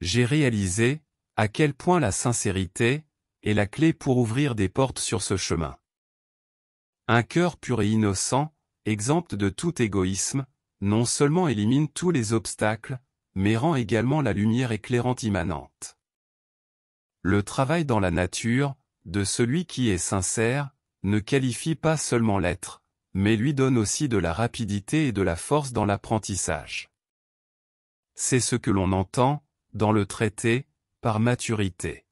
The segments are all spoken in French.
j'ai réalisé à quel point la sincérité est la clé pour ouvrir des portes sur ce chemin. Un cœur pur et innocent, exempt de tout égoïsme, non seulement élimine tous les obstacles, mais rend également la lumière éclairante immanente. Le travail dans la nature, de celui qui est sincère, ne qualifie pas seulement l'être, mais lui donne aussi de la rapidité et de la force dans l'apprentissage. C'est ce que l'on entend, dans le traité, par maturité.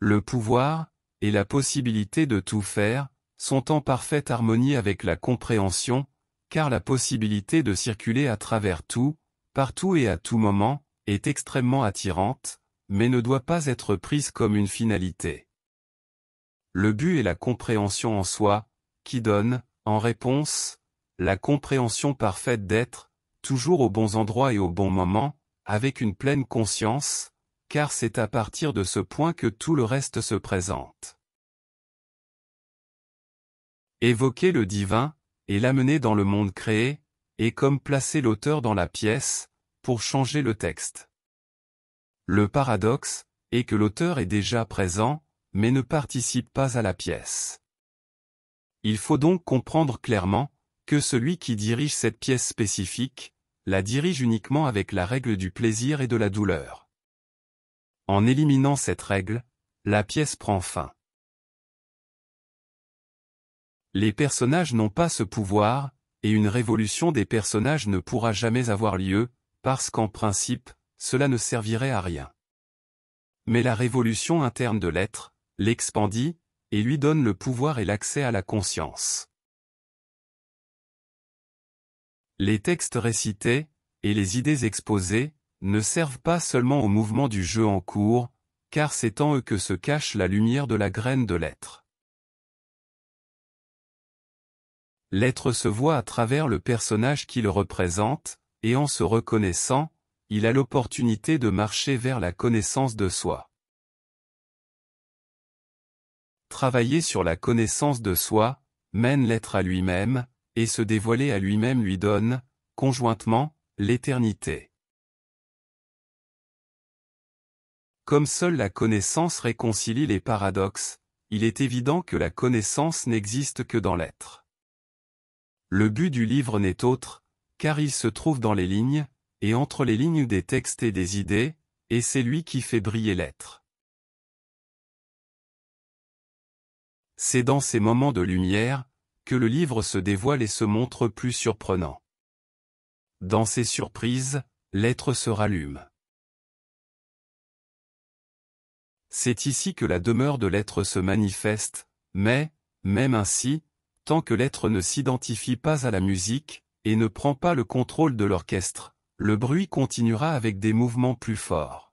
Le pouvoir, et la possibilité de tout faire, sont en parfaite harmonie avec la compréhension, car la possibilité de circuler à travers tout, partout et à tout moment, est extrêmement attirante, mais ne doit pas être prise comme une finalité. Le but est la compréhension en soi, qui donne, en réponse, la compréhension parfaite d'être, toujours aux bons endroits et au bon moment, avec une pleine conscience, car c'est à partir de ce point que tout le reste se présente. Évoquer le divin, et l'amener dans le monde créé, est comme placer l'auteur dans la pièce, pour changer le texte. Le paradoxe est que l'auteur est déjà présent, mais ne participe pas à la pièce. Il faut donc comprendre clairement que celui qui dirige cette pièce spécifique, la dirige uniquement avec la règle du plaisir et de la douleur. En éliminant cette règle, la pièce prend fin. Les personnages n'ont pas ce pouvoir, et une révolution des personnages ne pourra jamais avoir lieu, parce qu'en principe, cela ne servirait à rien. Mais la révolution interne de l'être, l'expandit, et lui donne le pouvoir et l'accès à la conscience. Les textes récités, et les idées exposées, ne servent pas seulement au mouvement du jeu en cours, car c'est en eux que se cache la lumière de la graine de l'être. L'être se voit à travers le personnage qui le représente, et en se reconnaissant, il a l'opportunité de marcher vers la connaissance de soi. Travailler sur la connaissance de soi, mène l'être à lui-même, et se dévoiler à lui-même lui donne, conjointement, l'éternité. Comme seule la connaissance réconcilie les paradoxes, il est évident que la connaissance n'existe que dans l'être. Le but du livre n'est autre, car il se trouve dans les lignes, et entre les lignes des textes et des idées, et c'est lui qui fait briller l'être. C'est dans ces moments de lumière, que le livre se dévoile et se montre plus surprenant. Dans ces surprises, l'être se rallume. C'est ici que la demeure de l'être se manifeste, mais, même ainsi, tant que l'être ne s'identifie pas à la musique, et ne prend pas le contrôle de l'orchestre, le bruit continuera avec des mouvements plus forts.